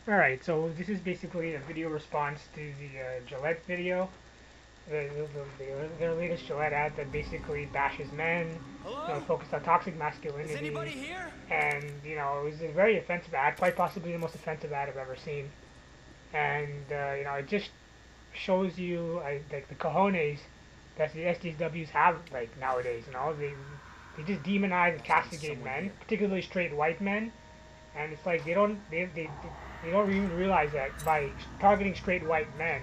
Alright, so this is basically a video response to the Gillette video, their latest Gillette ad that basically bashes men, Hello? focused on toxic Is anybody masculinity, here? and, it was a very offensive ad, quite possibly the most offensive ad I've ever seen. And, it just shows you, like, the cojones that the SJWs have, like, nowadays, they just demonize and Must be castigate someone men, here. particularly straight white men, and it's like they don't even realize that by targeting straight white men,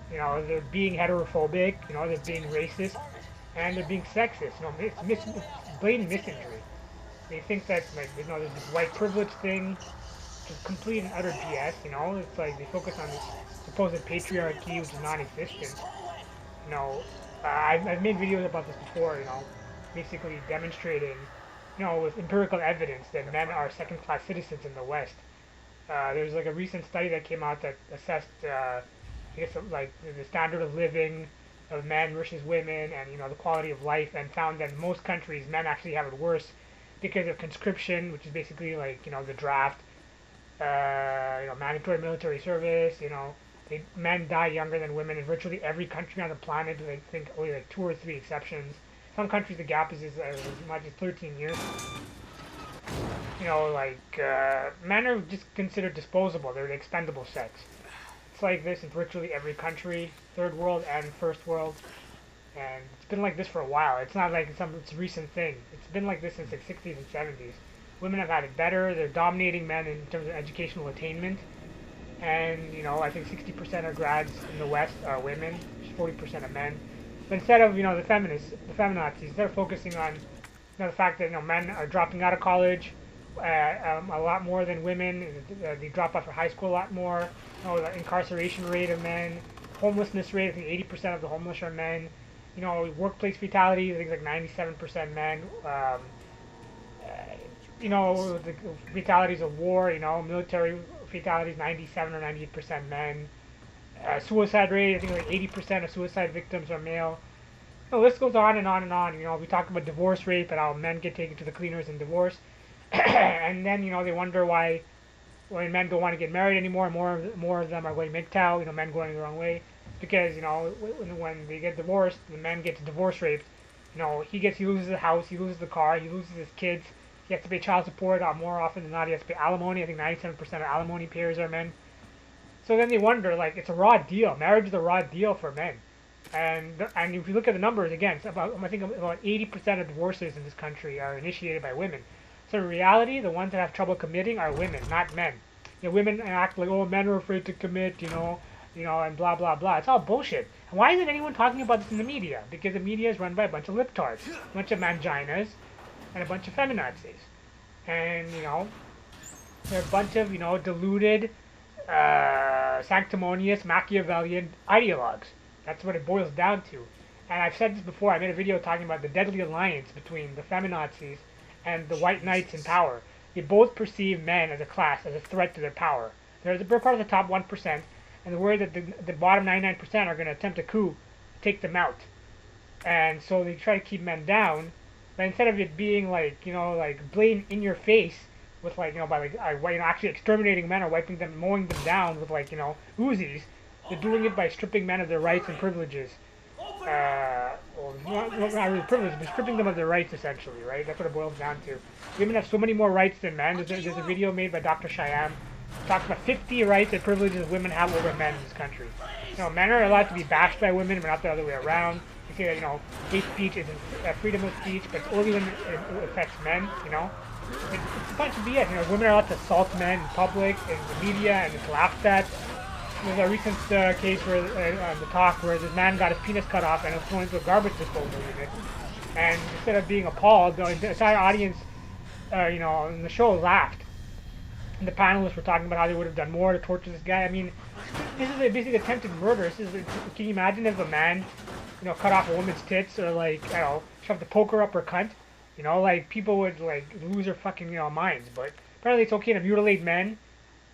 they're being heterophobic, they're being racist, and they're being sexist. It's blatant misinjury. They think that, like, there's this white privilege thing, which is complete and utter BS. It's like they focus on this supposed patriarchy, which is non-existent. You know, I've made videos about this before. Basically demonstrating, with empirical evidence that men are second-class citizens in the West. There's like a recent study that came out that assessed, I guess, like the standard of living of men versus women, and the quality of life, and found that in most countries men actually have it worse because of conscription, which is basically like the draft, mandatory military service. Men die younger than women in virtually every country on the planet. I think only like two or three exceptions. Some countries the gap is as much as 13 years. Men are just considered disposable. They're the expendable sex. It's like this in virtually every country, third world and first world, and it's been like this for a while. It's not like it's a recent thing. It's been like this since the 60s and 70s. Women have had it better. They're dominating men in terms of educational attainment, and I think 60% of grads in the West are women, 40% of men. But instead of the feminazis, they're focusing on the fact that men are dropping out of college a lot more than women. They drop out of high school a lot more. The incarceration rate of men, homelessness rate. I think 80% of the homeless are men. Workplace fatalities. I think it's like 97% men. The fatalities of war. Military fatalities, 97 or 98% men. Suicide rate. I think like 80% of suicide victims are male. The list goes on and on and on. We talk about divorce rate, but how men get taken to the cleaners in divorce. And then they wonder why when men don't want to get married anymore, more of them are going MGTOW. Men going the wrong way, because when they get divorced, the men get divorce raped. He loses the house, he loses the car, he loses his kids. He has to pay child support. More often than not, he has to pay alimony. I think 97% of alimony payers are men. So then they wonder, like, it's a raw deal. Marriage is a raw deal for men. And if you look at the numbers again, it's I think about 80% of divorces in this country are initiated by women. So in reality, the ones that have trouble committing are women, not men. Women act like, oh, men are afraid to commit, and blah blah blah. It's all bullshit. And why isn't anyone talking about this in the media? Because the media is run by a bunch of libtards, a bunch of manginas, and a bunch of feminazis. And they're a bunch of deluded, sanctimonious, Machiavellian ideologues. That's what it boils down to. And I've said this before. I made a video talking about the deadly alliance between the feminazis and the white knights in power. They both perceive men as a class, as a threat to their power. They're part of the top 1%, and they're worried that the bottom 99% are going to attempt a coup, take them out. And so they try to keep men down, but instead of it being like, like blatant in your face with like, by like, actually exterminating men or wiping them, mowing them down with like, Uzis, they're doing it by stripping men of their rights and privileges. Well, not really privileges, but stripping them of their rights, essentially, right? That's what it boils down to. Women have so many more rights than men. There's a video made by Dr. Shaym. Talks about 50 rights and privileges women have over men in this country. Men are allowed to be bashed by women, but not the other way around. You say that, hate speech is freedom of speech, but it's only when it affects men. It's a bunch of BS. Women are allowed to assault men in public, in the media, and it's laughed at. There's a recent case where on the talk where this man got his penis cut off and it was thrown into a garbage disposal unit. And instead of being appalled, the entire audience, in the show laughed. And the panelists were talking about how they would have done more to torture this guy. I mean, this is basically attempted murder. Can you imagine if a man, cut off a woman's tits or like, shoved a poker up her cunt? Like people would like lose their fucking minds. But apparently it's okay to mutilate men.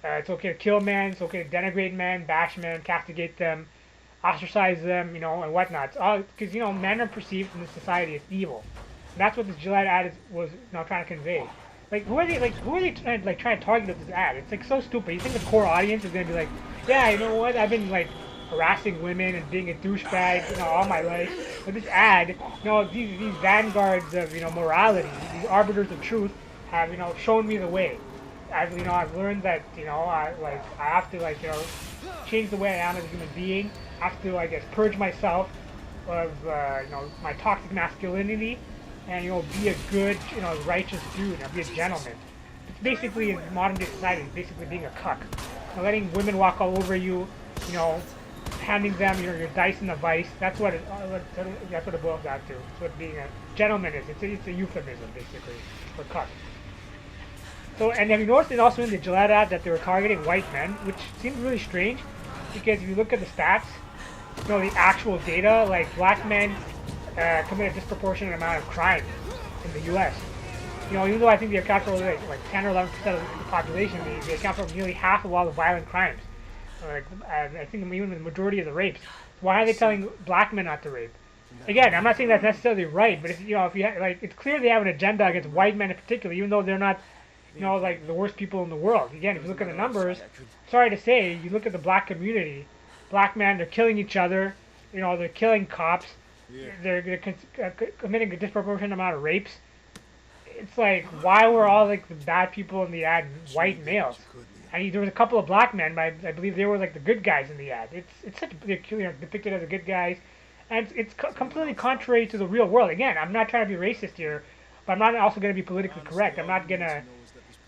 It's okay to kill men. It's okay to denigrate men, bash men, castigate them, ostracize them, and whatnot. Because men are perceived in this society as evil. And that's what this Gillette ad was trying to convey. Like, who are they? Like, who are they trying to target with this ad? It's like so stupid. You think the core audience is gonna be like, yeah, you know what? I've been like harassing women and being a douchebag, you know, all my life. But this ad, you know, these vanguards of, you know, morality, these arbiters of truth, have, you know, shown me the way. I've learned that, you know, I have to, like, you know, change the way I am as a human being. I have to, I guess, purge myself of, you know, my toxic masculinity, and, you know, be a good, you know, righteous dude, you know, be a gentleman. It's basically, in modern day society, it's basically being a cuck. You know, letting women walk all over you, you know, handing them your dice and the vice. That's what it boils down to. That's what being a gentleman is. It's a euphemism, basically, for cuck. So, and have you noticed it also in the Gillette ad that they were targeting white men, which seems really strange, because if you look at the stats, you know, the actual data, like, black men commit a disproportionate amount of crime in the U.S. You know, even though I think they account for like 10 or 11% of the population, they account for nearly half of all the violent crimes. Like, I think even the majority of the rapes. Why are they telling black men not to rape? Again, I'm not saying that's necessarily right, but if you know, like, it's clear they have an agenda against white men in particular, even though they're not, you know, like the worst people in the world. Again, if you look at the numbers, sorry to say, you look at the black community, black men, they're killing each other. You know, they're killing cops. They're committing a disproportionate amount of rapes. It's like, why were all like the bad people in the ad white males? And there was a couple of black men, but I believe they were like the good guys in the ad. It's such, they're, you know, depicted as the good guys, and it's completely contrary to the real world. Again, I'm not trying to be racist here, but I'm not also going to be politically correct. I'm not going to,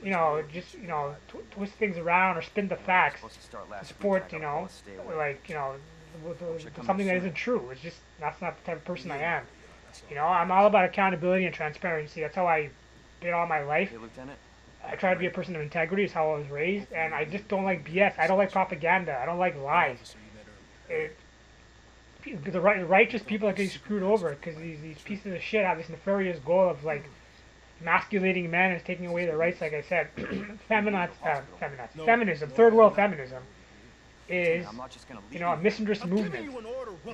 you know, just, you know, twist things around or spin the facts to support, you know, like, you know, something that isn't true. It's just, that's not the type of person I am. You know, I'm all about accountability and transparency. That's how I did all my life. I try to be a person of integrity. Is how I was raised, and I just don't like BS. I don't like propaganda. I don't like lies. The righteous people are getting screwed over because these pieces of shit have this nefarious goal of like emasculating men and taking away their rights. Like I said, feminism, third world feminism, is, you know, a misandrist movement.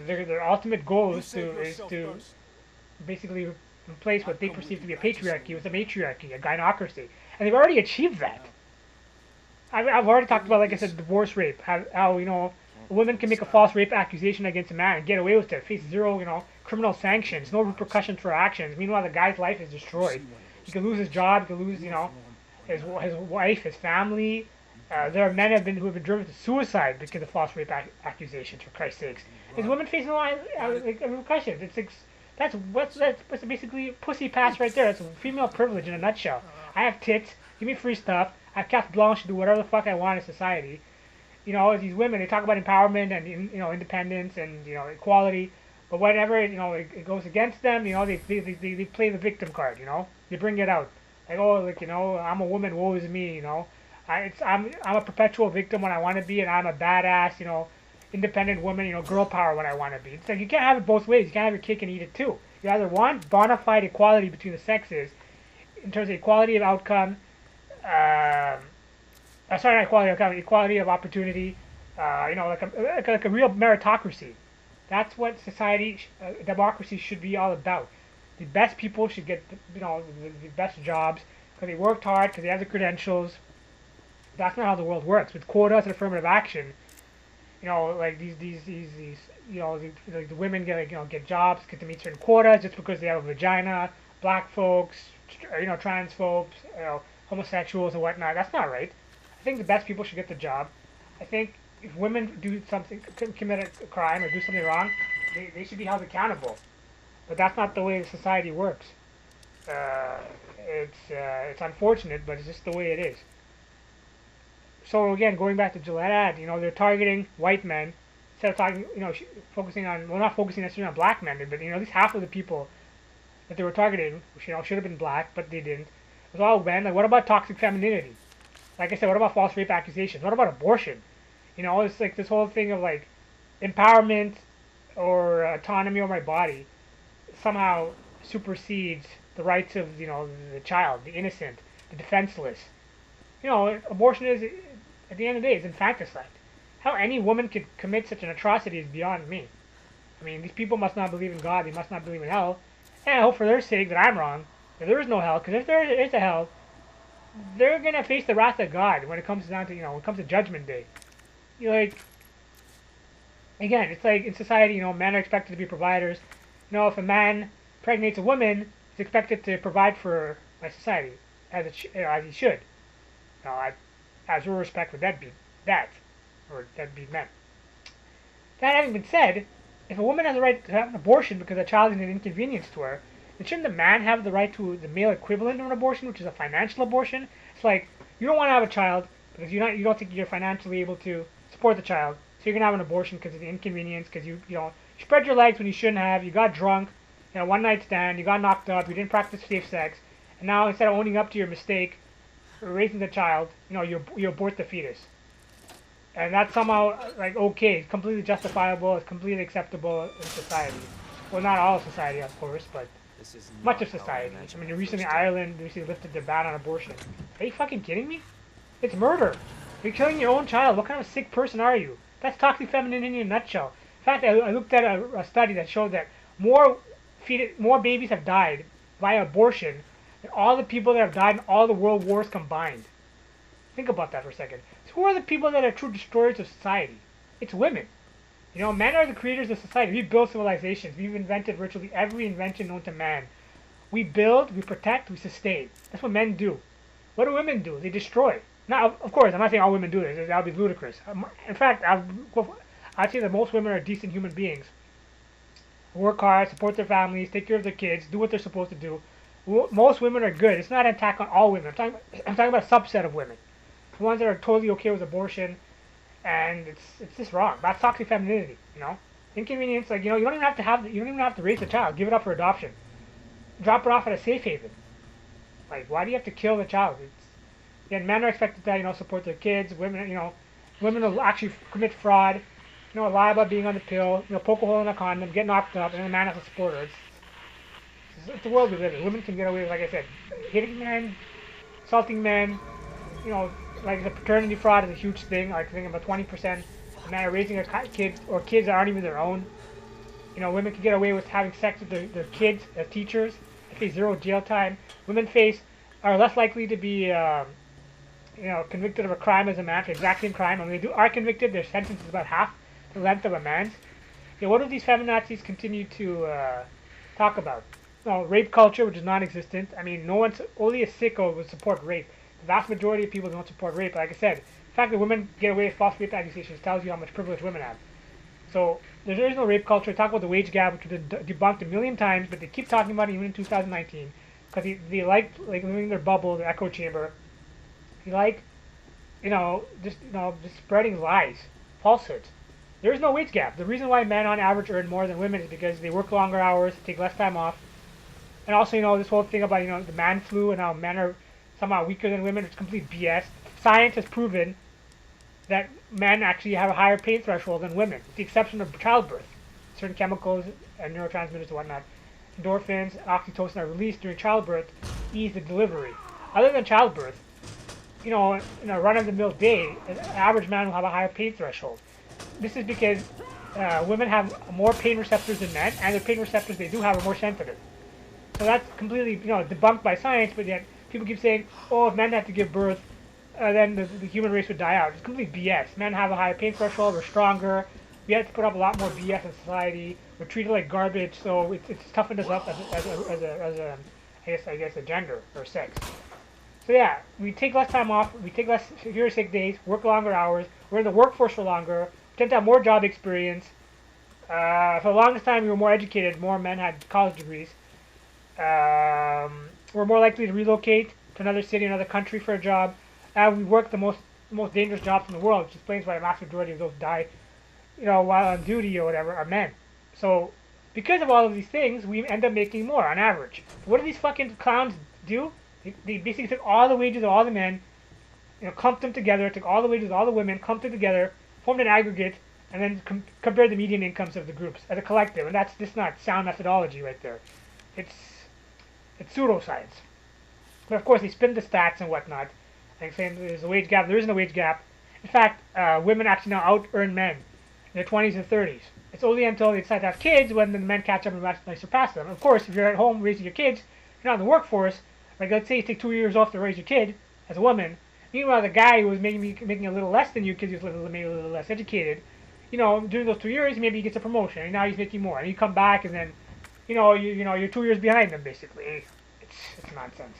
Their ultimate goal is to basically replace what they perceive to be a patriarchy with a matriarchy, a gynocracy. And they've already achieved that. I've already talked about, like I said, divorce rape. How, you know, a woman can make a false rape accusation against a man and get away with it, face zero, you know, criminal sanctions, no repercussions for actions. Meanwhile, the guy's life is destroyed. He could lose his job, he could lose, you know, his wife, his family. There are men who have been driven to suicide because of false rape accusations, for Christ's sakes. These women face no repercussions. That's basically pussy pass right there. That's female privilege in a nutshell. I have tits, give me free stuff, I have carte blanche to do whatever the fuck I want in society. You know, these women, they talk about empowerment and, you know, independence and, you know, equality, but whenever, you know, it goes against them, you know, they play the victim card, you know, they bring it out. Like, oh, like, you know, I'm a woman, woe is me, you know. I'm a perpetual victim when I want to be, and I'm a badass, you know, independent woman, you know, girl power when I want to be. It's like, you can't have it both ways. You can't have your cake and eat it too. You either want bona fide equality between the sexes, in terms of equality of outcome, sorry, not equality of outcome, equality of opportunity, you know, like a real meritocracy. That's what society, democracy should be all about. The best people should get, you know, the best jobs because they worked hard, because they have the credentials. That's not how the world works. With quotas and affirmative action, you know, like these you know, the women get, like, you know, get jobs, get to meet certain quotas just because they have a vagina. Black folks, you know, trans folks, you know, homosexuals and whatnot. That's not right. I think the best people should get the job. I think if women do something, commit a crime or do something wrong, they should be held accountable. But that's not the way society works. It's unfortunate, but it's just the way it is. So again, going back to Gillette ad, you know, they're targeting white men instead of talking, you know, focusing on, well, not focusing necessarily on black men, but, you know, at least half of the people that they were targeting, which, you know, should have been black, but they didn't. It was all men. Like, what about toxic femininity? Like I said, what about false rape accusations? What about abortion? You know, it's like this whole thing of like empowerment or autonomy over my body somehow supersedes the rights of, you know, the child, the innocent, the defenseless. You know, abortion is, at the end of the day, is infanticide. How any woman could commit such an atrocity is beyond me. I mean, these people must not believe in God. They must not believe in hell. And I hope for their sake that I'm wrong, that there is no hell. Because if there is a hell, they're gonna face the wrath of God when it comes down to, when it comes to Judgment Day. You're like, again, it's like in society, men are expected to be providers. If a man impregnates a woman, he's expected to provide for my society as he should. As with respect would that be that, or that be meant. That having been said, if a woman has the right to have an abortion because a child is an inconvenience to her, then shouldn't the man have the right to the male equivalent of an abortion, which is a financial abortion? It's like you don't want to have a child because you don't think you're financially able to support the child, so you're gonna have an abortion because of the inconvenience, because you spread your legs when you shouldn't have, you got drunk, one night stand, you got knocked up, you didn't practice safe sex, and now instead of owning up to your mistake, raising the child, you abort the fetus. And that's somehow, like, okay, it's completely justifiable, it's completely acceptable in society. Well, not all of society, of course, but much of society. I mean, recently Ireland lifted their ban on abortion. Are you fucking kidding me? It's murder. You're killing your own child. What kind of a sick person are you? That's toxic femininity in a nutshell. In fact, I looked at a study that showed that more babies have died via abortion than all the people that have died in all the world wars combined. Think about that for a second. So who are the people that are true destroyers of society? It's women. Men are the creators of society. We build civilizations. We've invented virtually every invention known to man. We build, we protect, we sustain. That's what men do. What do women do? They destroy. Now, of course, I'm not saying all women do this. That would be ludicrous. In fact, I'd say that most women are decent human beings. Work hard, support their families, take care of their kids, do what they're supposed to do. Most women are good. It's not an attack on all women. I'm talking about a subset of women. The ones that are totally okay with abortion, and it's just wrong. That's toxic femininity, Inconvenience, like, you don't even have to raise a child. Give it up for adoption. Drop it off at a safe haven. Like, why do you have to kill the child? Men are expected to, support their kids. Women will actually commit fraud, lie about being on the pill, poke a hole in a condom, get knocked up, and the man has to support her. It's the world we live in. Women can get away with, like I said, hitting men, assaulting men, like the paternity fraud is a huge thing. Like, I think about 20% of men are raising their kids, or kids that aren't even their own. Women can get away with having sex with their kids as teachers. They face 0 jail time. Women are less likely to be, convicted of a crime as a man for the exact same crime. And when they are convicted, their sentence is about half the length of a man's. What do these feminazis continue to talk about? Rape culture, which is non-existent. I mean, only a sicko would support rape. The vast majority of people don't support rape. Like I said, the fact that women get away with false rape accusations tells you how much privilege women have. So there is no rape culture. Talk about the wage gap, which has been debunked a million times, but they keep talking about it even in 2019 because they like living in their bubble, their echo chamber. They like, just spreading lies, falsehoods. There is no wage gap. The reason why men on average earn more than women is because they work longer hours, take less time off, and also this whole thing about the man flu and how men are somehow weaker than women. It's complete BS. Science has proven that men actually have a higher pain threshold than women, with the exception of childbirth. Certain chemicals and neurotransmitters and whatnot, endorphins, oxytocin are released during childbirth to ease the delivery. Other than childbirth, in a run-of-the-mill day, an average man will have a higher pain threshold. This is because women have more pain receptors than men, and the pain receptors they do have are more sensitive. So that's completely, debunked by science, but yet people keep saying, oh, if men have to give birth, then the human race would die out. It's complete BS. Men have a higher pain threshold, we're stronger, we have to put up a lot more BS in society, we're treated like garbage, so it's toughened us up as a gender, or sex. So yeah, we take less time off, we take fewer sick days, work longer hours, we're in the workforce for longer, we tend to have more job experience. For the longest time we were more educated, more men had college degrees. We're more likely to relocate to another city, another country for a job. We work the most dangerous jobs in the world, which explains why the vast majority of those die, while on duty or whatever, are men. So, because of all of these things, we end up making more on average. What do these fucking clowns do? They basically took all the wages of all the men, clumped them together, took all the wages of all the women, clumped them together, formed an aggregate, and then compared the median incomes of the groups as a collective. And that's just not sound methodology right there. It's pseudoscience. But of course, they spin the stats and whatnot, and saying there's a wage gap. There isn't a wage gap. In fact, women actually now out-earn men in their 20s and 30s. It's only until they decide to have kids when the men catch up and actually surpass them. Of course, if you're at home raising your kids, you're not in the workforce. Like, let's say you take 2 years off to raise your kid, as a woman. Meanwhile, the guy who was making a little less than you because he was maybe a little less educated, during those 2 years, maybe he gets a promotion, and now he's making more. And you come back, and then, you're 2 years behind them, basically. It's nonsense.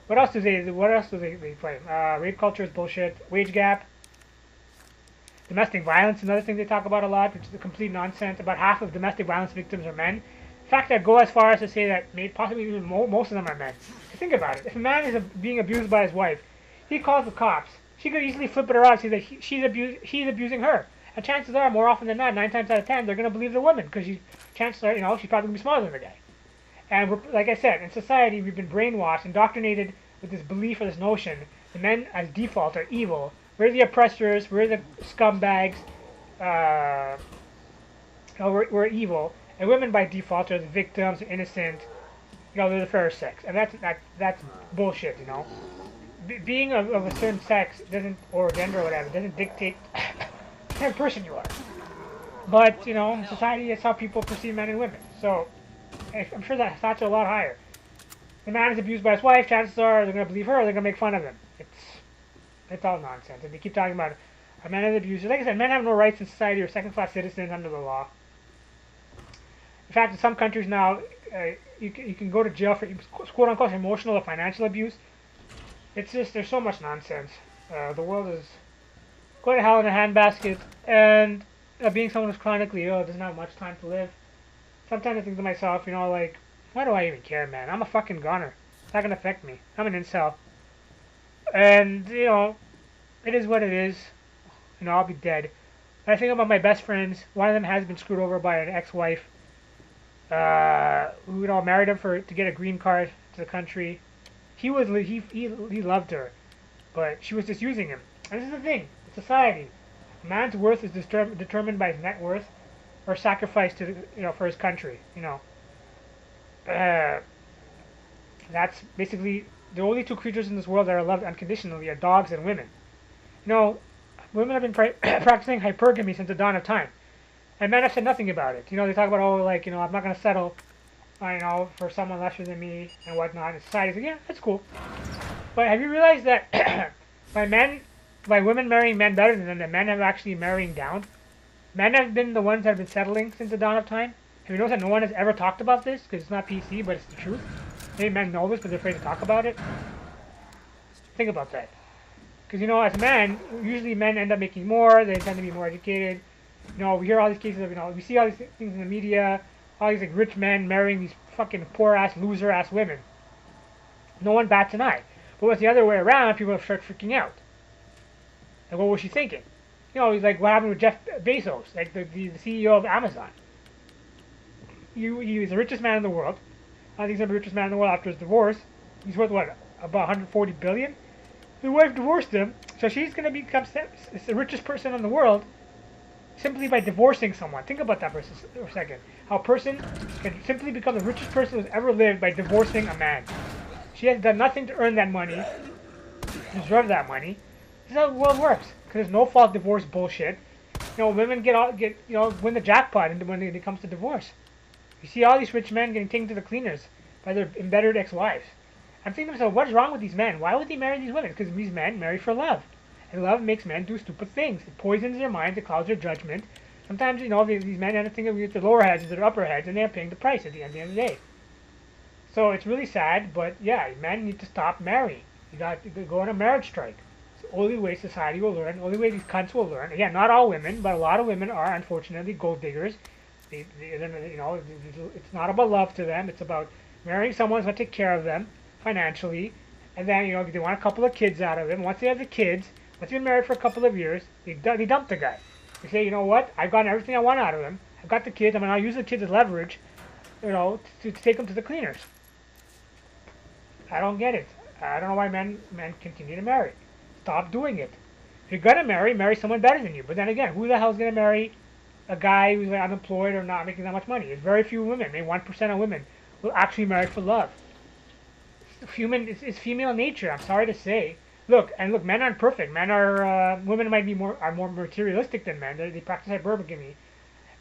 What else do they play? Rape culture is bullshit. Wage gap. Domestic violence, another thing they talk about a lot, which is the complete nonsense. About half of domestic violence victims are men. In fact, I'd go as far as to say that maybe possibly even most of them are men. Think about it. If a man is being abused by his wife, he calls the cops. She could easily flip it around and say that he's abusing her. And chances are, more often than not, 9 times out of 10, they're going to believe the woman because chances are, she's probably going to be smarter than the guy. And like I said, in society, we've been brainwashed, indoctrinated with this belief or this notion that men, as default, are evil. We're the oppressors. We're the scumbags. We're evil. And women, by default, are the victims, they're innocent. They're the fair sex. And that's bullshit, Being of a certain sex doesn't, or gender or whatever, doesn't dictate the kind of person you are. But, in society, it's how people perceive men and women. So, I'm sure that thoughts are a lot higher. The man is abused by his wife, chances are they're going to believe her, or they're going to make fun of him. It's all nonsense. And they keep talking about a man is abused. Like I said, men have no rights in society or second-class citizens under the law. In fact, in some countries now, you can go to jail for quote-unquote emotional or financial abuse. It's just, there's so much nonsense. The world is going to hell in a handbasket, and being someone who's chronically ill doesn't have much time to live. Sometimes I think to myself, why do I even care, man? I'm a fucking goner. It's not going to affect me. I'm an incel. And, it is what it is. I'll be dead. When I think about my best friends, one of them has been screwed over by an ex-wife who, married him to get a green card to the country. He loved her, but she was just using him. And this is the thing. It's society. A man's worth is determined by his net worth or sacrifice to for his country. That's basically the only two creatures in this world that are loved unconditionally are dogs and women. Women have been practicing hypergamy since the dawn of time, and men have said nothing about it. They talk about I'm not going to settle, for someone lesser than me and whatnot. And society's like, yeah, that's cool. But have you realized that by women marrying men better than them, that men have actually marrying down? Men have been the ones that have been settling since the dawn of time. Have you noticed that no one has ever talked about this? Because it's not PC, but it's the truth. Maybe men know this, but they're afraid to talk about it. Think about that. Because, as a man, usually men end up making more. They tend to be more educated. We hear all these cases of, we see all these things in the media. All these, rich men marrying these fucking poor-ass, loser-ass women. No one bats an eye. But with the other way around, people start freaking out. Like, what was she thinking? He's like, what happened with Jeff Bezos, like the CEO of Amazon? He was the richest man in the world. I think he's the richest man in the world after his divorce. He's worth, about 140 billion? His wife divorced him, so she's going to become the richest person in the world simply by divorcing someone. Think about that for a second. How a person can simply become the richest person who's ever lived by divorcing a man. She has done nothing to earn that money, deserve that money. This is how the world works. Because there's no fault divorce bullshit. Women win the jackpot when it comes to divorce. You see all these rich men getting taken to the cleaners by their embittered ex-wives. I'm thinking to myself, what's wrong with these men? Why would they marry these women? Because these men marry for love. And love makes men do stupid things. It poisons their minds, it clouds their judgment. Sometimes, these men end up thinking of their lower heads as their upper heads, and they're paying the price at the end of the day. So it's really sad, but yeah, men need to stop marrying. You got to go on a marriage strike. It's the only way society will learn, the only way these cunts will learn. Again, not all women, but a lot of women are, unfortunately, gold diggers. It's not about love to them. It's about marrying someone who's going to take care of them financially. And then, they want a couple of kids out of him. Once they have the kids, once they've been married for a couple of years, they dump the guy. They say, you know what? I've gotten everything I want out of him. I've got the kids. I'm going to use the kids as leverage, to take them to the cleaners. I don't get it. I don't know why men continue to marry. Stop doing it. If you're going to marry someone better than you. But then again, who the hell is going to marry a guy who's unemployed or not making that much money? There's very few women, maybe 1% of women, will actually marry for love. It's female nature, I'm sorry to say. Look, men aren't perfect. Women might be more materialistic than men. They practice hypergamy.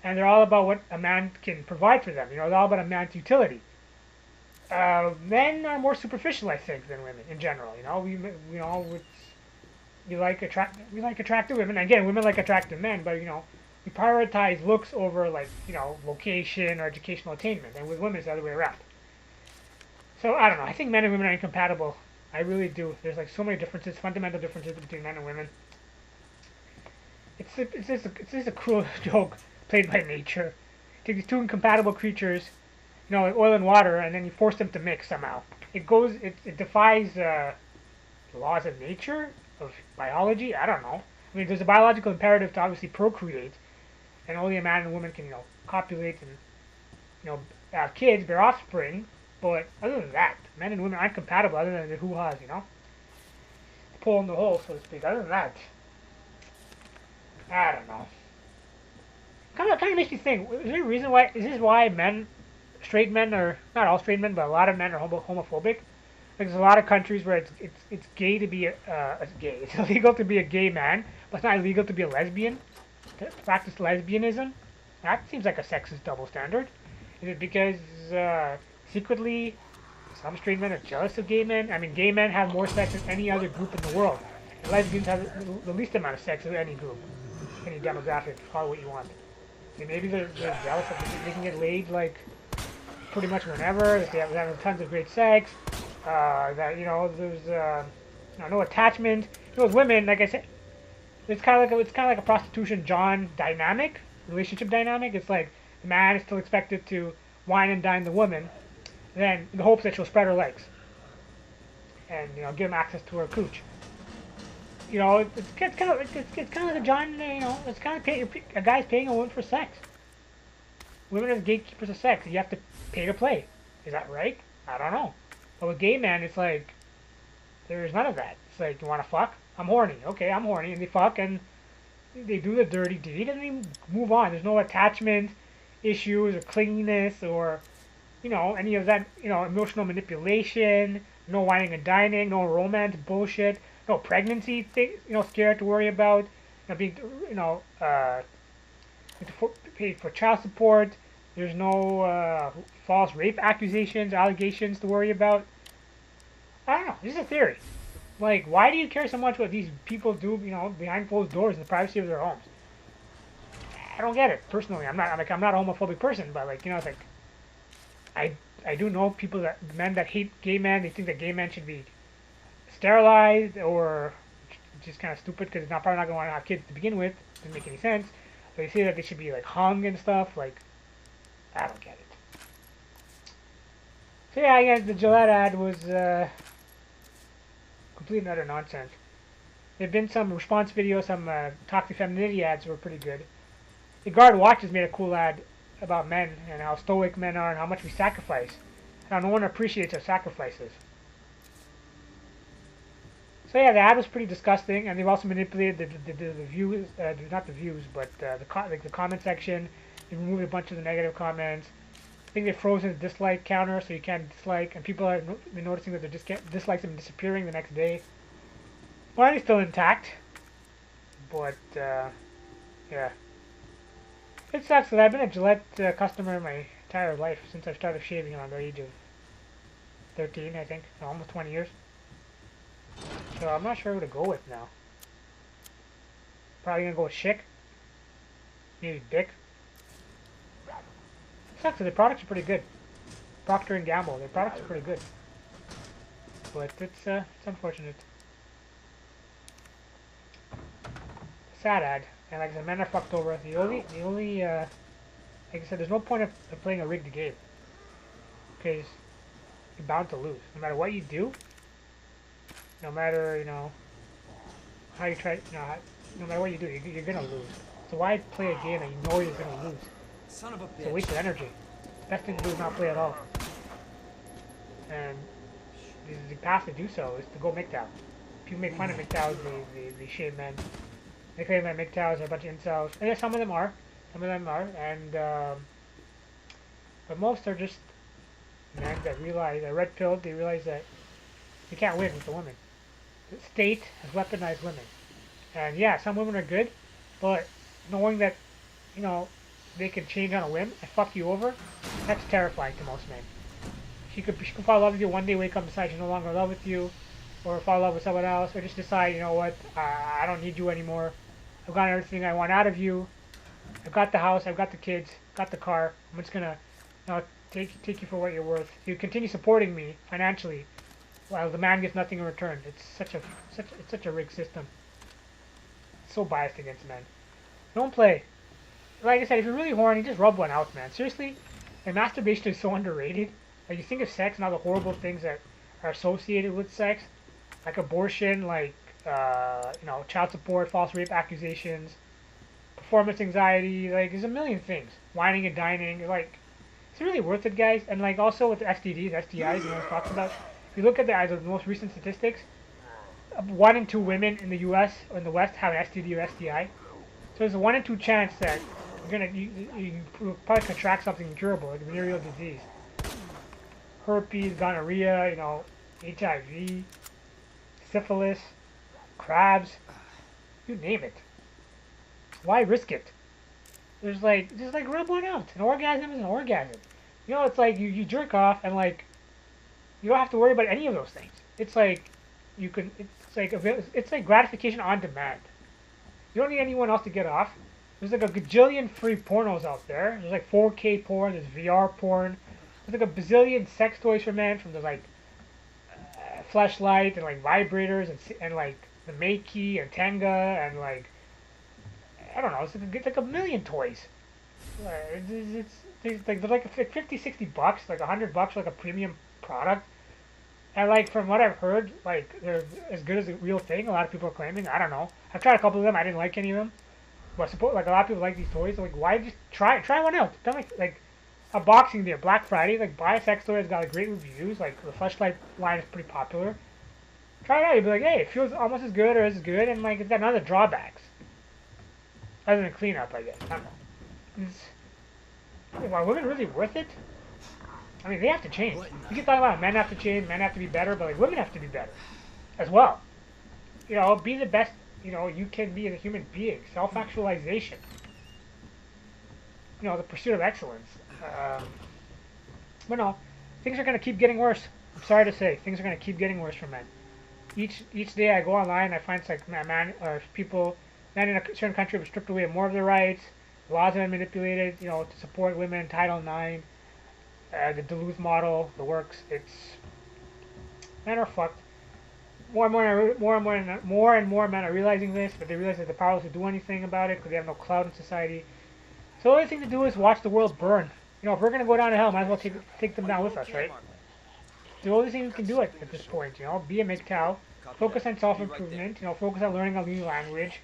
And they're all about what a man can provide for them. They're all about a man's utility. Men are more superficial, I think, than women in general. You know, we like attractive women. Again, women like attractive men, but we prioritize looks over like location or educational attainment, and with women it's the other way around. So I don't know. I think men and women are incompatible. I really do. There's like so many differences, fundamental differences between men and women. It's just a cruel joke played by nature. Take these two incompatible creatures, like oil and water, and then you force them to mix somehow. It defies the laws of nature, of biology. I don't know. I mean, there's a biological imperative to obviously procreate, and only a man and a woman can, copulate and, have kids, bear offspring. But other than that, men and women aren't compatible other than the hoo-has, The pole in the hole, so to speak. Other than that, I don't know. Kind of makes me think, is there a reason why, is this why straight men are, not all straight men, but a lot of men are homophobic? Like, there's a lot of countries where it's gay to be it's illegal to be a gay man, but it's not illegal to be a lesbian, to practice lesbianism. That seems like a sexist double standard. Is it because secretly some straight men are jealous of gay men? I mean, gay men have more sex than any other group in the world. And lesbians have the least amount of sex of any group, any demographic, call it what you want. And maybe they're jealous of they can get laid like pretty much whenever, that they have tons of great sex, that there's no attachment. With women, like I said, it's kind of like a prostitution John dynamic, relationship dynamic. It's like the man is still expected to wine and dine the woman, then in the hopes that she'll spread her legs and give him access to her cooch. It's kind of like a John. It's kind of a guy's paying a woman for sex. Women are gatekeepers of sex. You have to pay to play. Is that right? I don't know. But with gay men, it's like there's none of that. It's like, you want to fuck? I'm horny. Okay, I'm horny, and they fuck and they do the dirty deed and they move on. There's no attachment issues or clinginess or any of that emotional manipulation. No whining and dining. No romance bullshit. No pregnancy thing, scared to worry about. Being to pay for child support. There's no false rape accusations, allegations to worry about. I don't know. This is a theory. Like, why do you care so much what these people do, behind closed doors in the privacy of their homes? I don't get it. Personally, I'm not a homophobic person, but it's like I do know men that hate gay men. They think that gay men should be sterilized, or just kind of stupid because they're probably not going to want to have kids to begin with. Doesn't make any sense. But they say that they should be like hung and stuff. Like, I don't get it. So yeah, I guess the Gillette ad was complete and utter nonsense. There've been some response videos, some toxic femininity ads were pretty good. Egard Watches made a cool ad about men and how stoic men are and how much we sacrifice. How no one appreciates our sacrifices. So yeah, the ad was pretty disgusting, and they've also manipulated the views, not the views, but the comment section. They removed a bunch of the negative comments. I think they've frozen the dislike counter, so you can't dislike, and people are noticing that their dislikes have been disappearing the next day. Mine is still intact, but yeah, it sucks that I've been a Gillette customer my entire life since I started shaving around the age of 13, I think, so almost 20 years. So I'm not sure who to go with now. Probably gonna go with Schick. Maybe Bic. Sucks, the products are pretty good. Procter and Gamble, their products are pretty good. But it's unfortunate. Sad ad. And like I said, men are fucked over. The only like I said, there's no point of playing a rigged game. Because you're bound to lose. No matter what you do, no matter, how you try, no matter what you do, you're gonna lose. So why play a game that you know you're gonna lose? Son of a bitch. It's a waste of energy. Best thing to do is not play at all. And the path to do so is to go MGTOW. People make fun of MGTOWs, they shame men. They claim that MGTOWs are a bunch of incels. And yeah, some of them are. And, but most are just men that realize, that red pilled, they realize that you can't win with the women. The state has weaponized women. And yeah, some women are good, but knowing that, they can change on a whim and fuck you over, that's terrifying to most men. She could fall in love with you one day, wake up, decide she's no longer in love with you, or fall in love with someone else, or just decide, you know what, I don't need you anymore. I've got everything I want out of you. I've got the house, I've got the kids, got the car. I'm just gonna, you know, take you for what you're worth. You continue supporting me financially, while the man gets nothing in return. It's such a rigged system. It's so biased against men. Don't play. Like I said, if you're really horny, just rub one out, man. Seriously, like, masturbation is so underrated. Like, you think of sex and all the horrible things that are associated with sex, like abortion, like you know, child support, false rape accusations, performance anxiety. Like, there's a million things. Whining and dining. Like, it's really worth it, guys. And like also with STDs, STIs, you know, talks about. If you look at the most recent statistics, 1 in 2 women in the U.S. or in the West have an STD or STI. So there's a 1 in 2 chance that you probably contract something incurable, like a venereal disease, herpes, gonorrhea, you know, HIV, syphilis, crabs, you name it. Why risk it? There's like, just like rub one out. An orgasm is an orgasm. You know, it's like you jerk off and like you don't have to worry about any of those things. It's like you can. It's like gratification on demand. You don't need anyone else to get off. There's like a gajillion free pornos out there. There's like 4K porn. There's VR porn. There's like a bazillion sex toys for men. From the like fleshlight and like vibrators and like the Makey and Tenga and like I don't know. It's like a million toys. They're like 50, 60 bucks, like $100 for like a premium product. And like from what I've heard, like they're as good as the real thing. A lot of people are claiming. I don't know. I've tried a couple of them. I didn't like any of them. But suppose like a lot of people like these toys. So, like, why just try one out? Done like a Boxing Day, Black Friday. Like, buy a sex toy. It's got like, great reviews. Like the Fleshlight line is pretty popular. Try it out. You'll be like, hey, it feels almost as good or as good, and like it's got none of the drawbacks. Other than cleanup, I guess. I don't know. Are women really worth it? I mean, they have to change. You can talk about men have to change, men have to be better, but like women have to be better as well. You know, be the best, you know, you can be as a human being. Self-actualization. You know, the pursuit of excellence. But no, things are going to keep getting worse. I'm sorry to say, things are going to keep getting worse for men. Each day I go online, I find like men in a certain country have stripped away more of their rights. Laws have been manipulated, you know, to support women. Title IX. The Duluth model, the works. Men are fucked. More and more men are realizing this, but they realize that they're powerless to do anything about it because they have no clout in society. So the only thing to do is watch the world burn. You know, if we're gonna go down to hell, might as well take them down with us, right? The only thing we can do at this point, you know, be a MGTOW, focus on self-improvement, you know, focus on learning a new language,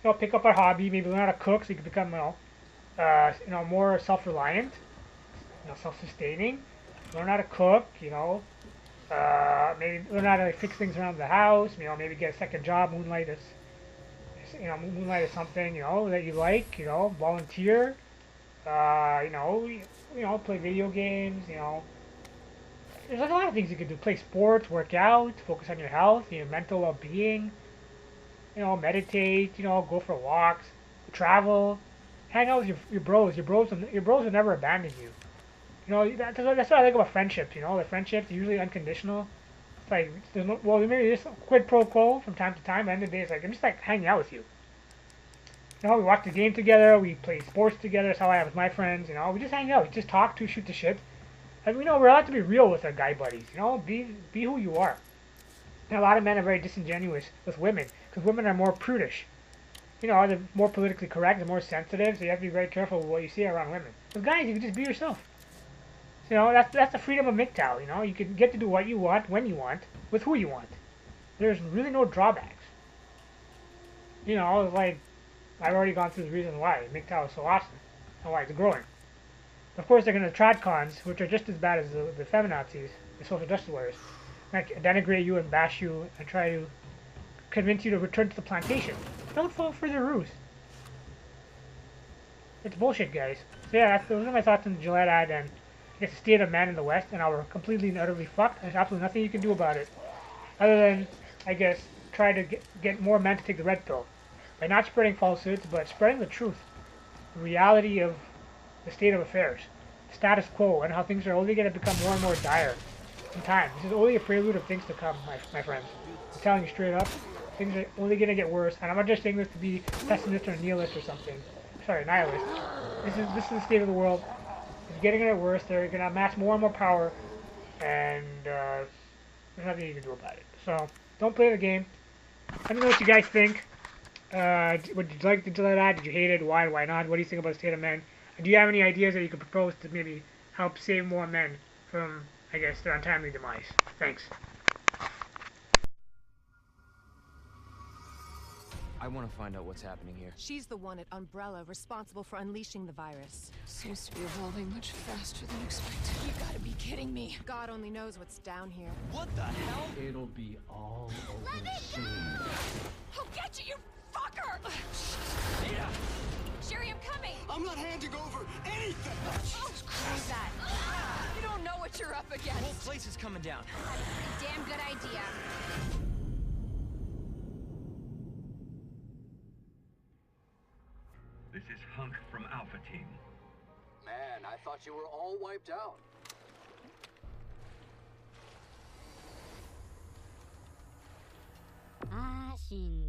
you know, pick up a hobby, maybe learn how to cook so you can become, you know, more self-reliant. You know, self-sustaining, learn how to cook, you know, maybe learn how to like, fix things around the house, you know, maybe get a second job, moonlight as something, you know, that you like, you know, volunteer, you know, play video games, you know, there's like a lot of things you can do, play sports, work out, focus on your health, your mental well-being, you know, meditate, you know, go for walks, travel, hang out with your bros will never abandon you. You know, that's what I like about friendships, you know. The friendships are usually unconditional. It's like, there's no, well, maybe there's quid pro quo from time to time, but at the end of the day, it's like, I'm just like hanging out with you. You know, we watch the game together, we play sports together, that's how I have with my friends, you know. We just hang out, we just talk, shoot the shit. And, you know, we're allowed to be real with our guy buddies, you know. Be who you are. And a lot of men are very disingenuous with women, because women are more prudish. You know, they're more politically correct, they're more sensitive, so you have to be very careful with what you see around women. With guys, you can just be yourself. You know, that's the freedom of MGTOW, you know. You can get to do what you want, when you want, with who you want. There's really no drawbacks. You know, it's like, I've already gone through the reason why MGTOW is so awesome, and why it's growing. Of course, they're going to tradcons, which are just as bad as the feminazis, the social justice warriors, like denigrate you and bash you and try to convince you to return to the plantation. Don't fall for their ruse. It's bullshit, guys. So yeah, those are my thoughts on the Gillette ad and it's the state of man in the West, and how we're completely and utterly fucked. There's absolutely nothing you can do about it, other than, I guess, try to get more men to take the red pill by not spreading falsehoods, but spreading the truth, the reality of the state of affairs, status quo, and how things are only going to become more and more dire in time. This is only a prelude of things to come, my friends. I'm telling you straight up, things are only going to get worse. And I'm not just saying this to be pessimist or nihilist or something. Sorry, nihilist. This is the state of the world. It's getting worse. They're going to amass more and more power, and there's nothing you can do about it. So don't play the game. Let me know what you guys think. Would you like the Gillette ad? Did you hate it? Why not? What do you think about the state of men? And do you have any ideas that you could propose to maybe help save more men from, I guess, their untimely demise? Thanks. I want to find out what's happening here. She's the one at Umbrella responsible for unleashing the virus. Seems to be evolving much faster than expected. You gotta be kidding me. God only knows what's down here. What the hell? It'll be all over soon. I'll get you, you fucker! Ada! Sherry, I'm coming! I'm not handing over anything! Oh, screw that. You don't know what you're up The against. whole place is coming down. Damn good idea. This is Hunk from Alpha Team. Man, I thought you were all wiped out. Ah, Shin.